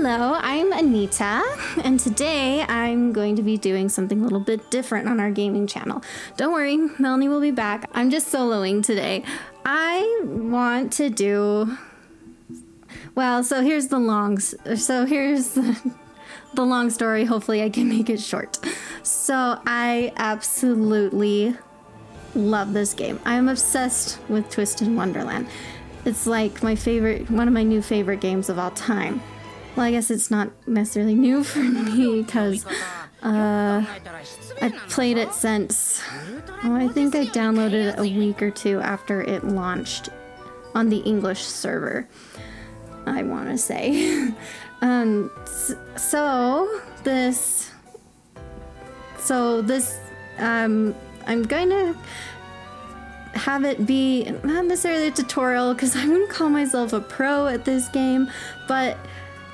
Hello, I'm Anita, and today I'm going to be doing something a little bit different on our gaming channel. Don't worry, Melannie will be back. I'm just soloing today. I want to do... Well, so here's the long story. Hopefully I can make it short. So I absolutely love this game. I'm obsessed with Twisted Wonderland. It's like my favorite, one of my new favorite games of all time. Well, I guess it's not necessarily new for me because I've played it since, I think I downloaded it a week or two after it launched on the English server, I want to say. I'm going to have it be not necessarily a tutorial because I wouldn't call myself a pro at this game, but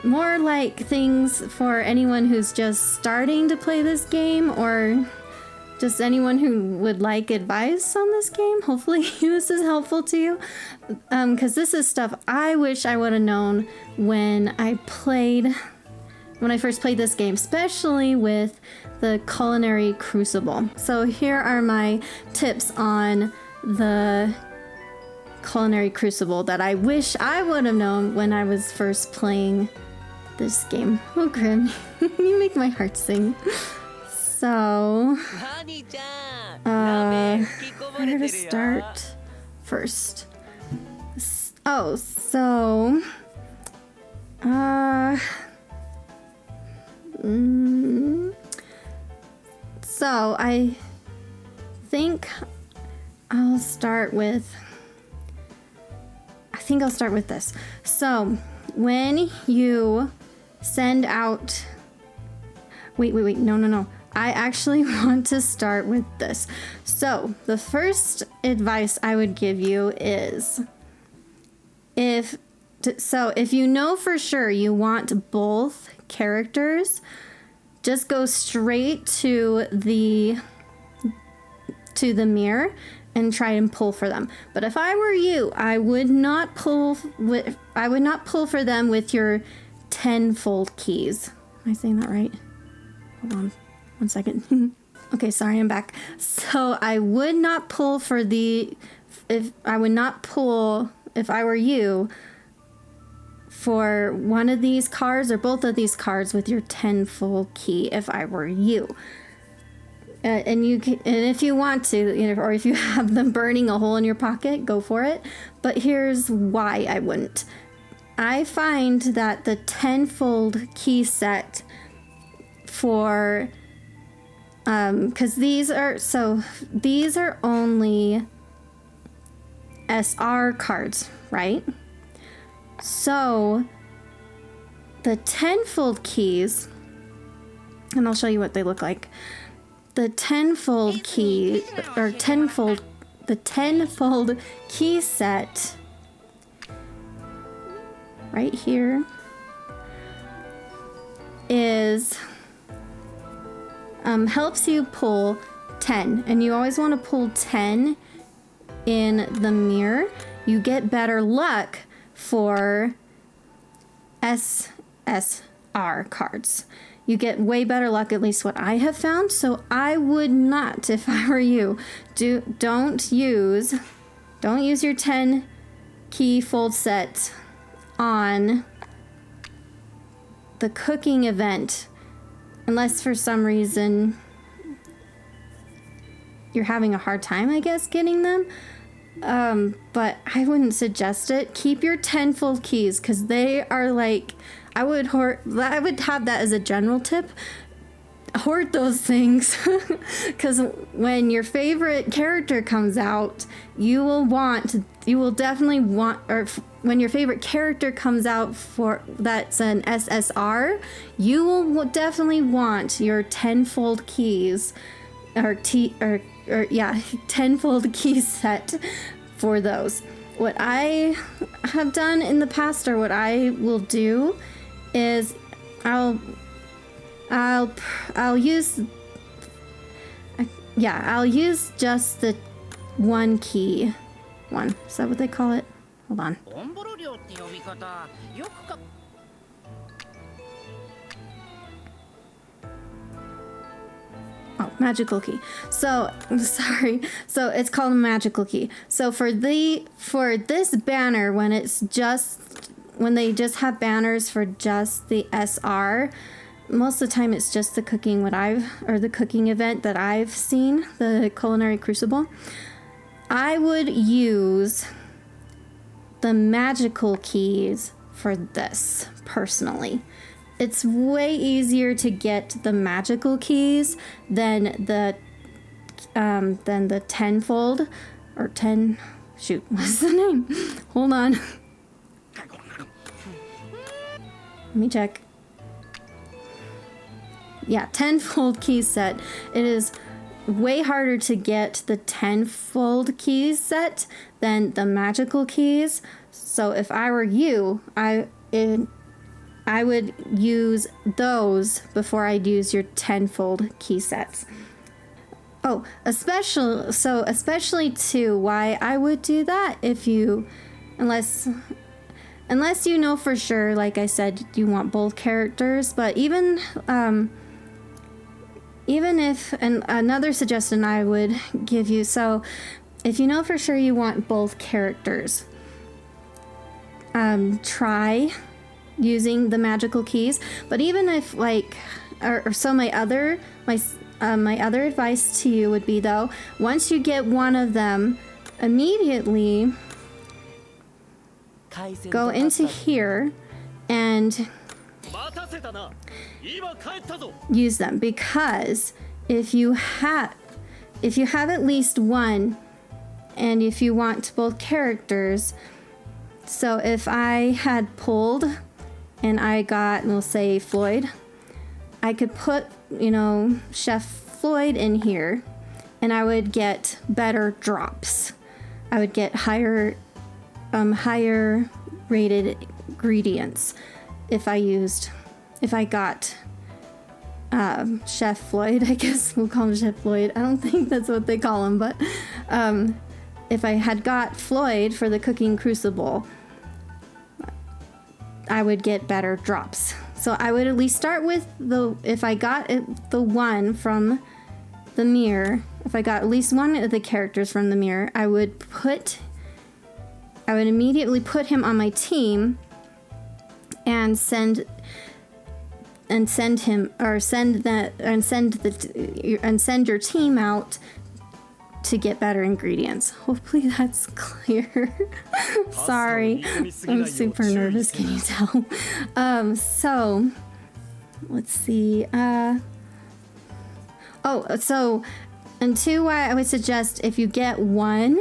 more like things for anyone who's just starting to play this game or just anyone who would like advice on this game. Hopefully this is helpful to you, because this is stuff I wish I would have known when I first played this game, especially with the Culinary Crucible. So here are my tips on the Culinary Crucible that I wish I would have known when I was first playing this game. Oh, Grim, you make my heart sing. So, where to start first? Oh, so, so I think I'll start with this. So when you send out, wait, no. I actually want to start with this. So the first advice I would give you is if you know for sure you want both characters, just go straight to the mirror and try and pull for them. But if I were you, I would not pull for them with your 10-fold keys. Am I saying that right? Hold on 1 second. Okay, sorry, I'm back. So I would not pull if I were you, for one of these cards or both of these cards with your 10-fold key if I were you. And if you want to, or if you have them burning a hole in your pocket, go for it. But here's why I wouldn't. I find that the 10-fold key set for, because these are only SR cards, right? So the 10-fold keys, and I'll show you what they look like. The 10-fold key, or the 10-fold key set right here is helps you pull 10, and you always want to pull 10 in the mirror. You get better luck for SSR cards. You get way better luck, at least what I have found. So I would not, if I were you, don't use your 10 key fold set on the cooking event, unless for some reason you're having a hard time, I guess, getting them. But I wouldn't suggest it. Keep your 10-fold keys, because they are like, I would have that as a general tip. Hoard those things, because when your favorite character comes out, when your favorite character comes out that's an SSR, you will definitely want your 10-fold keys, or 10-fold key set for those. What I have done in the past, or what I will do, is I'll use just the one key one. Is that what they call it? Hold on. magical key. So sorry. So it's called a magical key. So for this banner, when they just have banners for just the SR, most of the time it's just the cooking the cooking event that I've seen, the Culinary Crucible. I would use the magical keys for this personally. It's way easier to get the magical keys than the tenfold or 10. Shoot, what's the name? Hold on. Let me check. Yeah, tenfold key set. It is way harder to get the tenfold keys set than the magical keys. So if I were you, I would use those before I'd use your tenfold key sets. Oh, especially too, why I would do that unless you know for sure, like I said, you want both characters, but even if, and another suggestion I would give you, so if you know for sure you want both characters, try using the magical keys. But even if my other advice to you would be, though, once you get one of them, immediately go into here and use them, because if you have at least one, and if you want both characters, so if I had pulled and I got, we'll say, Floyd, I could put, Chef Floyd in here, and I would get better drops. I would get higher rated ingredients if I got Chef Floyd. I guess we'll call him Chef Floyd. I don't think that's what they call him, but if I had got Floyd for the Cooking Crucible, I would get better drops. So I would at least start with if I got the one from the mirror, if I got at least one of the characters from the mirror, I would immediately put him on my team and send your team out to get better ingredients. Hopefully that's clear. Sorry, I'm super nervous, can you tell? So let's see. And two, why I would suggest, if you get one,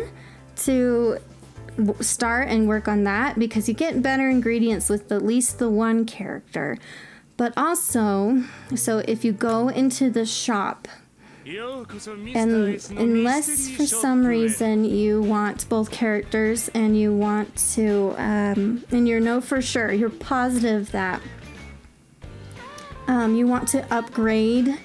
to start and work on that, because you get better ingredients with at least the one character. But also, so if you go into the shop, and unless for some reason you want both characters and you want to, and for sure, you're positive that you want to upgrade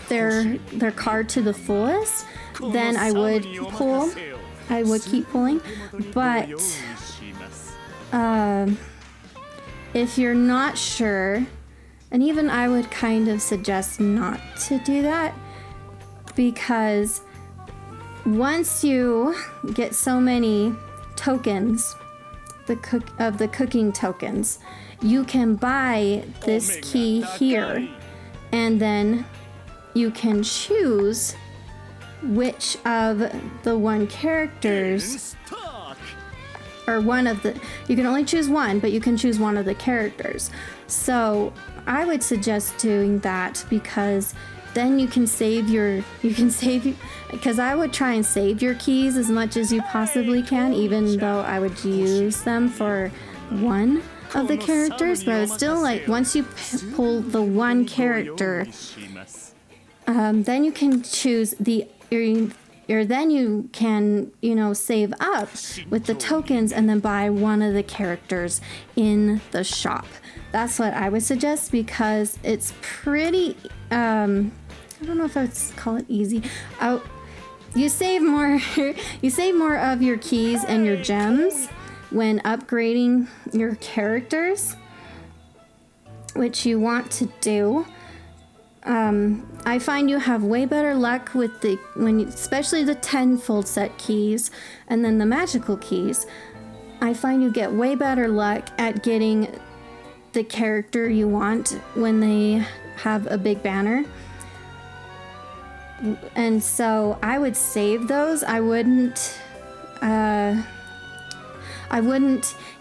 their card to the fullest, then I would keep pulling. But if you're not sure, and even I would kind of suggest not to do that, because once you get so many tokens, the cooking tokens, you can buy this key here, and then you can choose which of the one characters, or you can only choose one, but you can choose one of the characters. So I would suggest doing that, because then you can save, because I would try and save your keys as much as you possibly can, even though I would use them for one of the characters. But it's still like, once you pull the one character, then you can choose then you can, save up with the tokens and then buy one of the characters in the shop. That's what I would suggest, because it's pretty, I don't know if I would call it easy. You save more of your keys and your gems when upgrading your characters, which you want to do. I find you have way better luck with especially the 10-fold set keys and then the magical keys. I find you get way better luck at getting the character you want when they have a big banner. And so I would save those. I wouldn't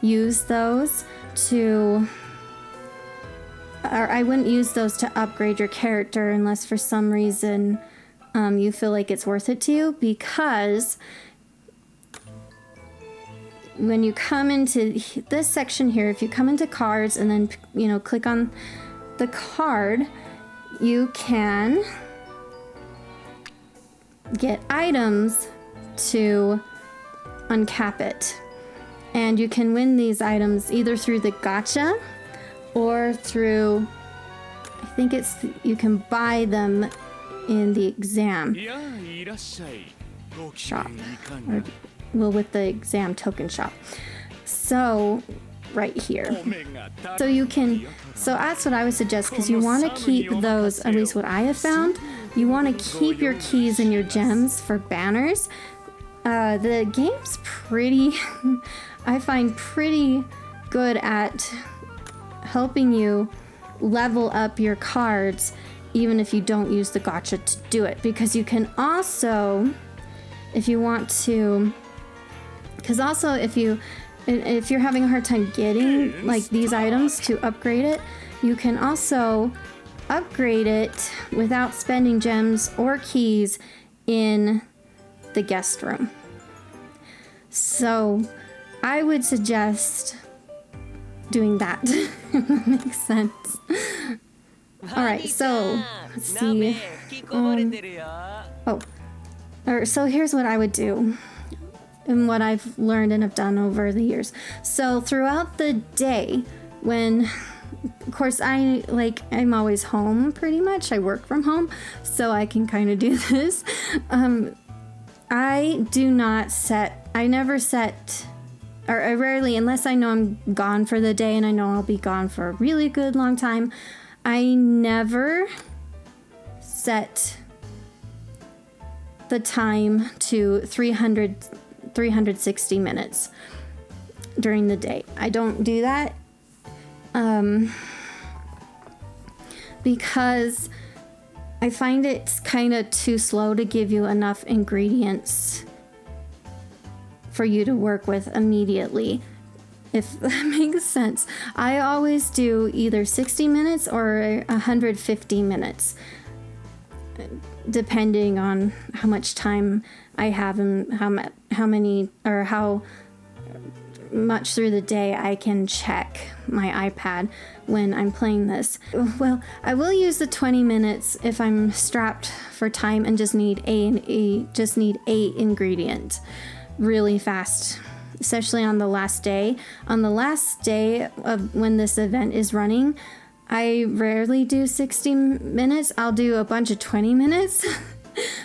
use those to upgrade your character unless for some reason you feel like it's worth it to you, because when you come into this section here, if you come into cards and then, you know, click on the card, you can get items to uncap it. And you can win these items either through the gacha or through, I think you can buy them in the exam shop, or with the exam token shop. So right here. So that's what I would suggest, because you want to keep those, at least what I have found, you want to keep your keys and your gems for banners. The game's I find pretty good at helping you level up your cards even if you don't use the gacha to do it, because you can also, if you want to, because also if you're having a hard time getting like these items to upgrade it, you can also upgrade it without spending gems or keys in the guest room. So I would suggest doing that. If that makes sense. Alright, so let's see. So here's what I would do and what I've learned and have done over the years. So throughout the day, when, of course, I'm always home pretty much. I work from home, so I can kind of do this. I never set, or I rarely, unless I know I'm gone for the day and I know I'll be gone for a really good long time, I never set the time to 360 minutes during the day. I don't do that because I find it's kind of too slow to give you enough ingredients for you to work with immediately, if that makes sense. I always do either 60 minutes or 150 minutes, depending on how much time I have and how much through the day I can check my iPad when I'm playing this. Well, I will use the 20 minutes if I'm strapped for time and just need a ingredient really fast, especially on the last day. On the last day of when this event is running, I rarely do 60 minutes. I'll do a bunch of 20 minutes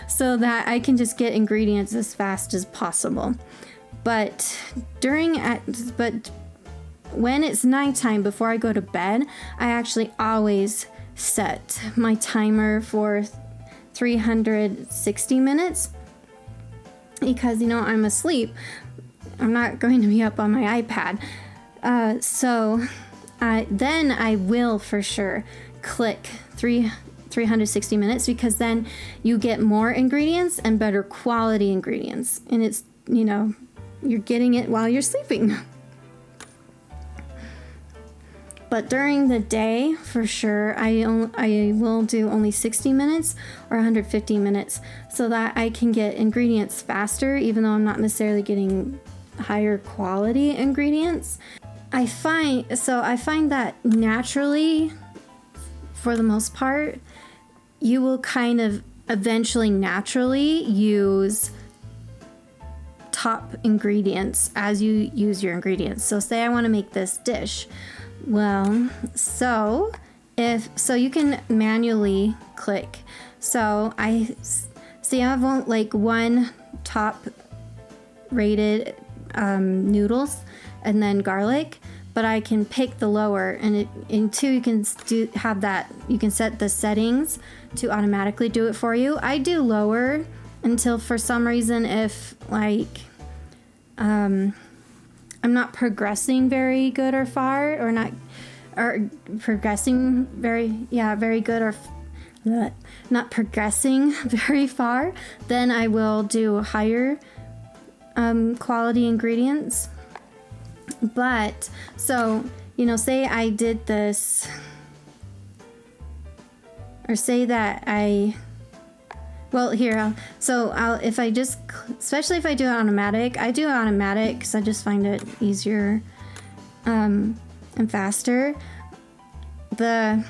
so that I can just get ingredients as fast as possible. But when it's nighttime before I go to bed, I actually always set my timer for 360 minutes because, I'm asleep. I'm not going to be up on my iPad. So then I will for sure click 360 minutes, because then you get more ingredients and better quality ingredients. And it's, you're getting it while you're sleeping. But during the day, for sure, I will do only 60 minutes or 150 minutes so that I can get ingredients faster, even though I'm not necessarily getting higher quality ingredients. I find that naturally, for the most part, you will kind of eventually naturally use top ingredients as you use your ingredients. So say I want to make this dish. Well, so you can manually click. So I have one top rated noodles and then garlic, but I can pick the lower, and in 2 you can you can set the settings to automatically do it for you. I do lower until for some reason if like I'm not progressing very good or far, or progressing very good, or not progressing very far, then I will do higher quality ingredients. But so, you know, say I did this, or say that if I just, especially if I do it automatic, I do it automatic because I just find it easier and faster. My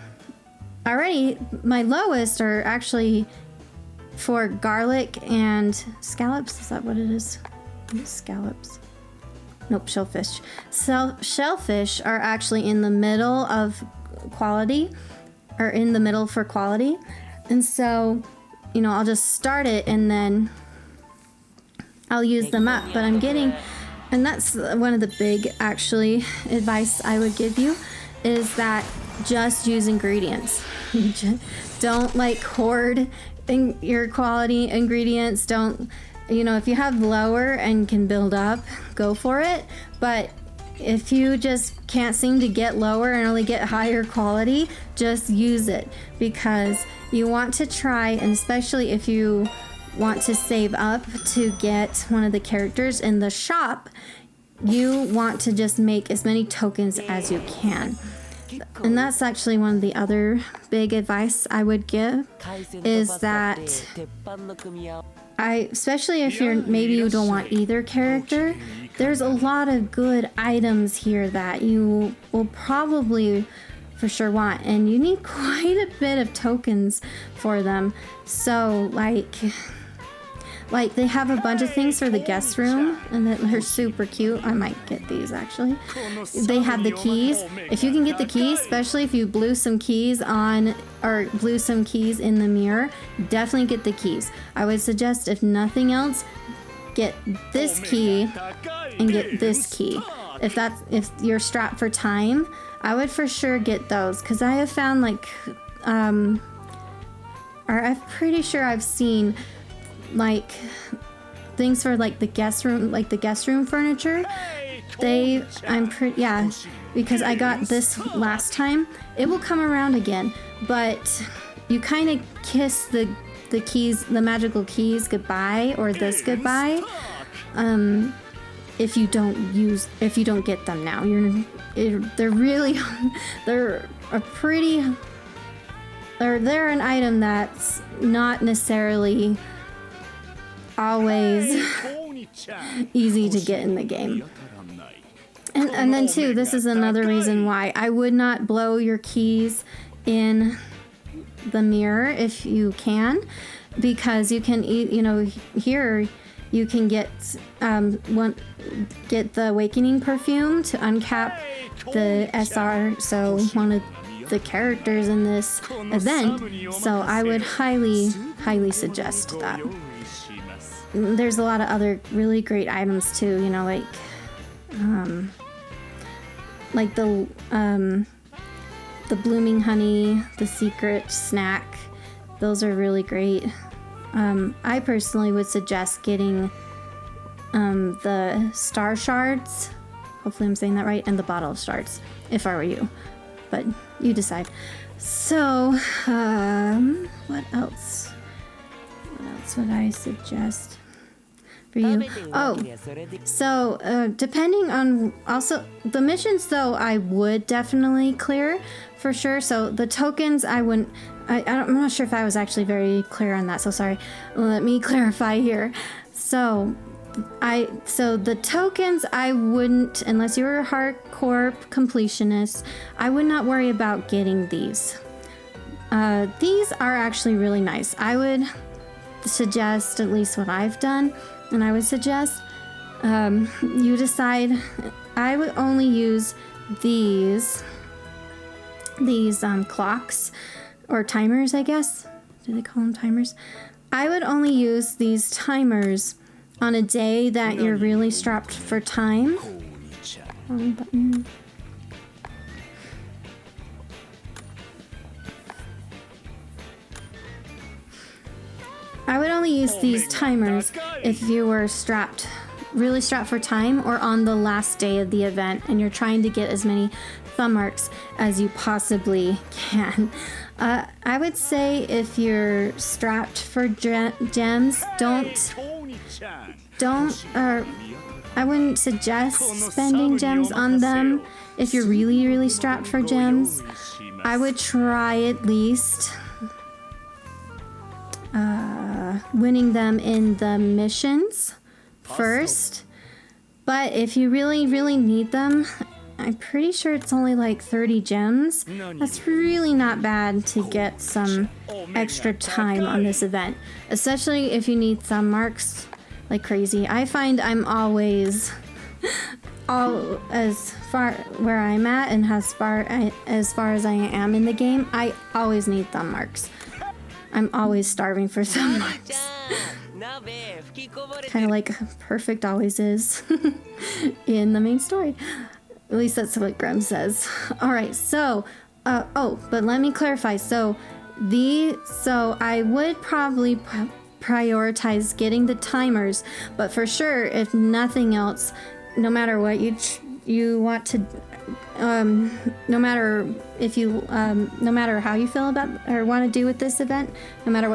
lowest are actually for garlic and scallops. Is that what it is? Scallops. Nope, shellfish. Shellfish are actually in the middle of quality, or in the middle for quality. And so, you know, I'll just start it and then I'll use them up. But and that's one of the big actually advice I would give you, is that just use ingredients. Don't like hoard your quality ingredients. Don't, you know, if you have lower and can build up, go for it. But if you just can't seem to get lower and only get higher quality, just use it, because you want to try, and especially if you want to save up to get one of the characters in the shop, you want to just make as many tokens as you can. And that's actually one of the other big advice I would give, is that especially if maybe you don't want either character, there's a lot of good items here that you will probably for sure want, and you need quite a bit of tokens for them. So like they have a bunch of things for the guest room, and they're super cute. I might get these actually. They have the keys. If you can get the keys, especially if you blew some keys in the mirror, definitely get the keys. I would suggest, if nothing else, get this key and get this key. If you're strapped for time, I would for sure get those, because I have found I'm pretty sure I've seen like things for like the guest room furniture. Because I got this last time. It will come around again, but you kind of kiss the keys, the magical keys, goodbye, or this goodbye. If you don't get them now, they're an item that's not necessarily always easy to get in the game. And then too, this is another reason why I would not blow your keys in the mirror if you can, because you can, here you can get the awakening perfume to uncap the SR, so one of the characters in this event. So I would highly suggest that. There's a lot of other really great items too, like the blooming honey, the secret snack. Those are really great. I personally would suggest getting the star shards. Hopefully I'm saying that right, and the bottle of shards, if I were you. But you decide. So, what else? What else would I suggest for you? Oh, so depending on also the missions, though, I would definitely clear for sure. So the tokens, I wouldn't. I'm not sure if I was actually very clear on that. So sorry. Let me clarify here. So the tokens, I wouldn't, unless you were a hardcore completionist, I would not worry about getting these. These are actually really nice. I would suggest, at least what I've done, and I would suggest you decide. I would only use these clocks, or timers, I guess. Do they call them timers? I would only use these timers on a day that you're really strapped for time. Wrong button. I would only use these timers if you were really strapped for time, or on the last day of the event and you're trying to get as many thumb marks as you possibly can. I would say if you're strapped for gems, I wouldn't suggest spending gems on them. If you're really strapped for gems, I would try at least winning them in the missions first. But if you really need them, I'm pretty sure it's only like 30 gems. That's really not bad to get some extra time on this event, especially if you need thumb marks like crazy. I find I'm always as far where I'm at and as far as I am in the game, I always need thumb marks. I'm always starving for thumb marks. Kind of like perfect always is in the main story. At least that's what Graham says. All right, so but let me clarify. So I would probably prioritize getting the timers, but for sure, if nothing else, no matter what you want to, no matter how you feel about or want to do with this event, no matter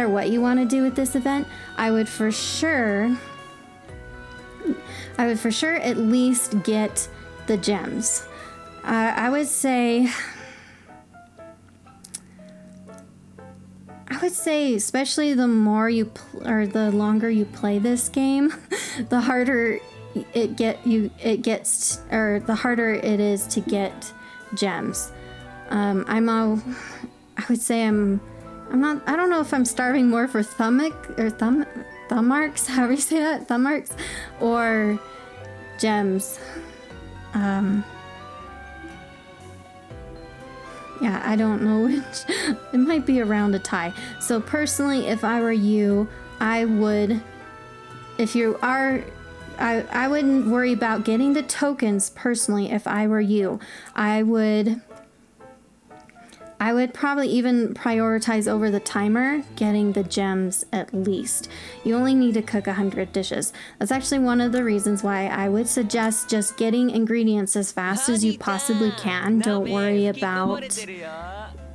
what you want to do with this event, I would for sure at least get the gems. I would say, especially the more the longer you play this game, the harder the harder it is to get gems. I don't know if I'm starving more for thumb marks, however you say that, thumb marks, or gems. Yeah, I don't know which. It might be around a tie. So personally, if I were you, I wouldn't worry about getting the tokens personally. If I were you, I would probably even prioritize over the timer getting the gems at least. You only need to cook 100 dishes. That's actually one of the reasons why I would suggest just getting ingredients as fast as you possibly can. Don't worry about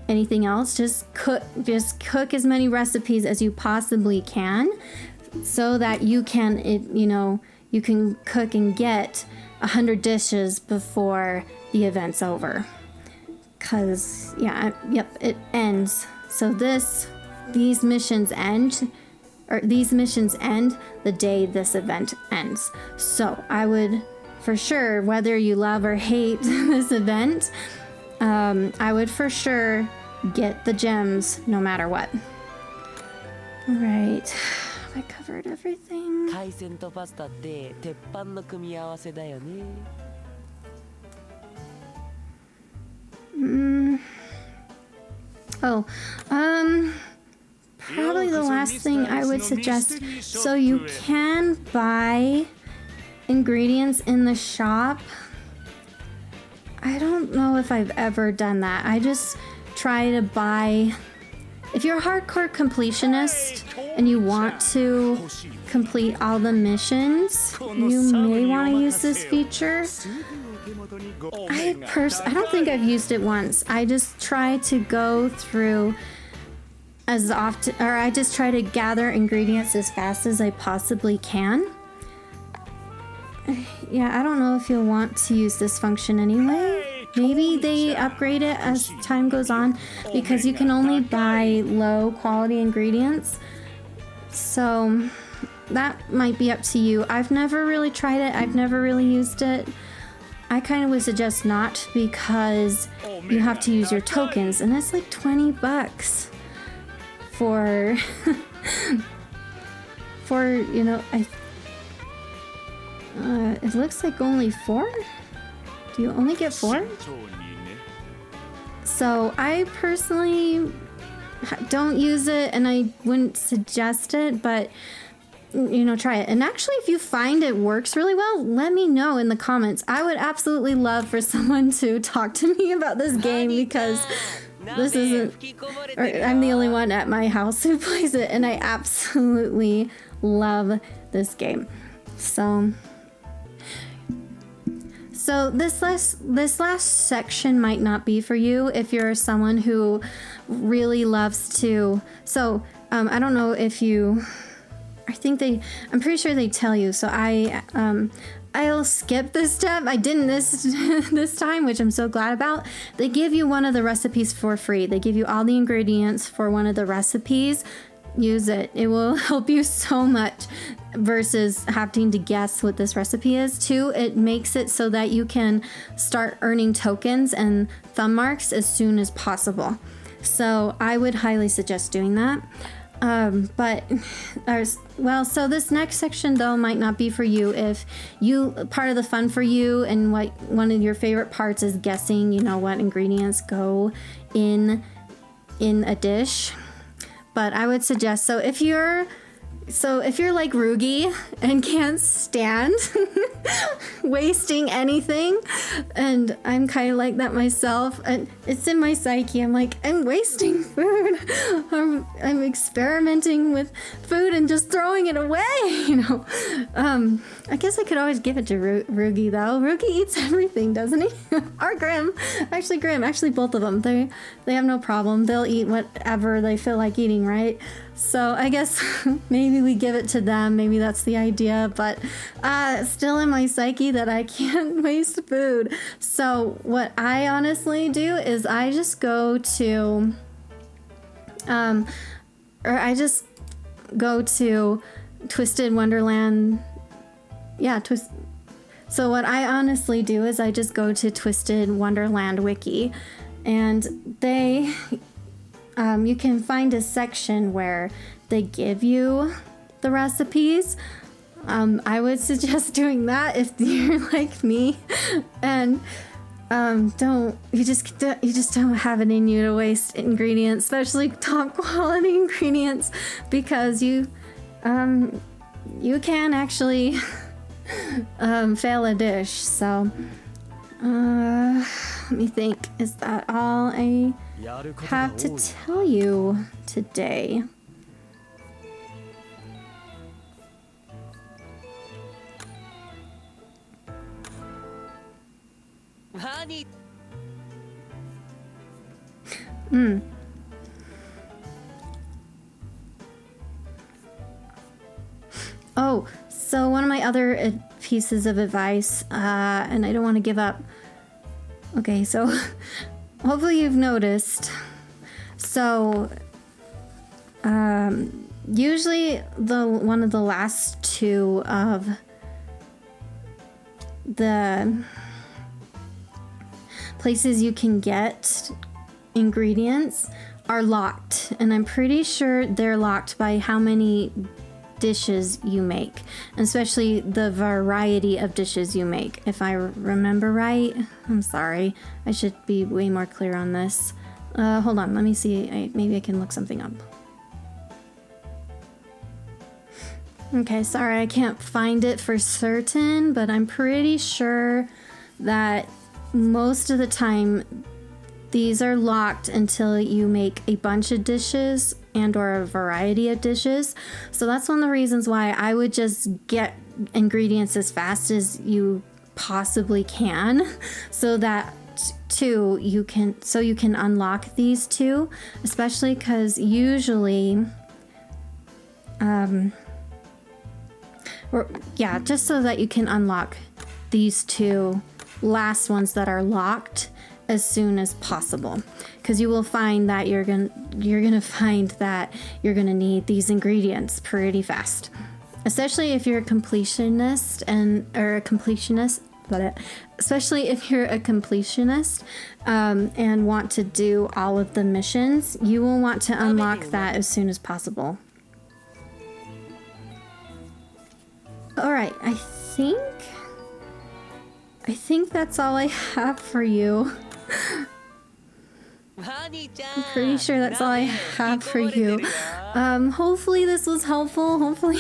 anything else. Just cook as many recipes as you possibly can, so that you can cook and get 100 dishes before the event's over. Cause it ends. So these missions end the day this event ends. So I would, for sure, whether you love or hate this event, I would for sure get the gems no matter what. All right, have I covered everything? Probably the last thing I would suggest. So you can buy ingredients in the shop. I don't know if I've ever done that. I just try to buy. If you're a hardcore completionist and you want to complete all the missions, you may want to use this feature. I don't think I've used it once. I just try to go through as often, or I just try to gather ingredients as fast as I possibly can. Yeah, I don't know if you'll want to use this function anyway. Maybe they upgrade it as time goes on, because you can only buy low quality ingredients. So that might be up to you. I've never really tried it. I've never really used it. I kind of would suggest not, because you have to use your tokens, and it's like 20 bucks for it looks like only 4. Do you only get 4? So I personally don't use it, and I wouldn't suggest it, but try it. And actually, if you find it works really well, let me know in the comments. I would absolutely love for someone to talk to me about this game, because this isn't, or I'm the only one at my house who plays it, and I absolutely love this game. So this last section might not be for you if you're someone who really loves to. So I don't know if you. I'm pretty sure they tell you. So I'll skip this step. I didn't this time, which I'm so glad about. They give you one of the recipes for free. They give you all the ingredients for one of the recipes. Use it. It will help you so much versus having to guess what this recipe is. Two, it makes it so that you can start earning tokens and thumb marks as soon as possible. So I would highly suggest doing that. So this next section though might not be for you if part of the fun for you and what one of your favorite parts is guessing, what ingredients go in a dish. But I would suggest, so if you're like Rugi and can't stand wasting anything, and I'm kind of like that myself, and it's in my psyche, I'm like, I'm wasting food. I'm experimenting with food and just throwing it away, I guess I could always give it to Rugi though. Rugi eats everything, doesn't he? Or Grim, actually both of them. They have no problem. They'll eat whatever they feel like eating, right? So I guess maybe we give it to them. Maybe that's the idea, but still in my psyche that I can't waste food. So what I honestly do is I just go to, Twisted Wonderland. Yeah, So what I honestly do is I just go to Twisted Wonderland Wiki, and they. You can find a section where they give you the recipes. I would suggest doing that if you're like me, and you just don't have it in you to waste ingredients, especially top quality ingredients, because you can actually fail a dish. So let me think. Is that all I have to tell you today? Oh, so one of my other pieces of advice, and I don't want to give up. Okay, so hopefully you've noticed. So usually one of the last two of the places you can get ingredients are locked, and I'm pretty sure they're locked by how many dishes you make, and especially the variety of dishes you make. If I remember right, I'm sorry, I should be way more clear on this. Hold on, let me see. Maybe I can look something up. Okay, sorry, I can't find it for certain, but I'm pretty sure that most of the time these are locked until you make a bunch of dishes and or a variety of dishes. So that's one of the reasons why I would just get ingredients as fast as you possibly can, so that you can unlock these two, especially because usually just so that you can unlock these two last ones that are locked as soon as possible, because you will find that you're gonna find that you're gonna need these ingredients pretty fast, especially if you're a completionist and want to do all of the missions. You will want to unlock that as soon as possible. All right, I think that's all I have for you. I'm pretty sure that's all I have for you. Hopefully this was helpful. Hopefully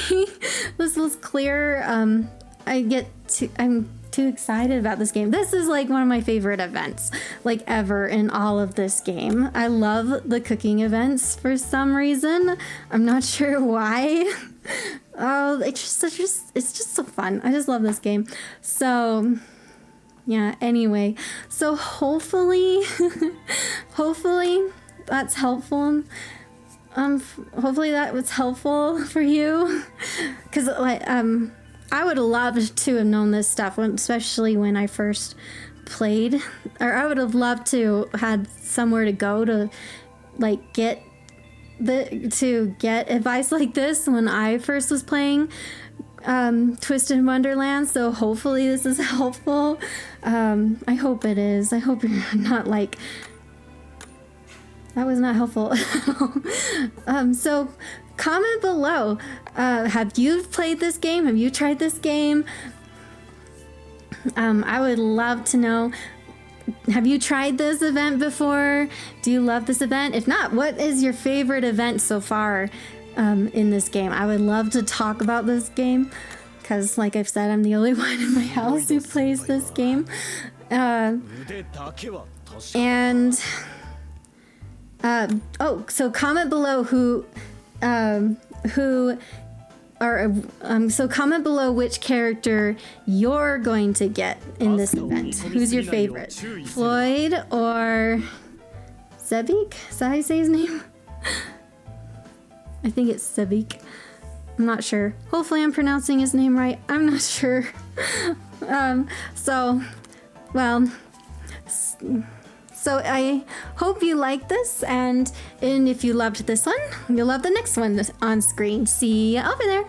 this was clear. I'm too excited about this game. This is like one of my favorite events. like ever in all of this game. I love the cooking events for some reason. I'm not sure why. Oh, it's just so fun. I just love this game. So yeah, anyway, so hopefully that's helpful. Hopefully that was helpful for you, because I would love to have known this stuff, especially when I first played, or I would have loved to had somewhere to go to like get advice like this when I first was playing Twisted Wonderland. So hopefully this is helpful. I hope it is. I hope you're not like, that was not helpful at all. So comment below. Have you played this game? Have you tried this game? I would love to know. Have you tried this event before? Do you love this event? If not, what is your favorite event so far in this game? I would love to talk about this game because, like I've said, I'm the only one in my house who plays this game. So comment below so comment below which character you're going to get in this event. Who's your favorite? Floyd or Zebik? Is that how you say his name? I think it's Zebik. I'm not sure. Hopefully I'm pronouncing his name right. I'm not sure. So I hope you like this, and if you loved this one, you'll love the next one on screen. See you over there.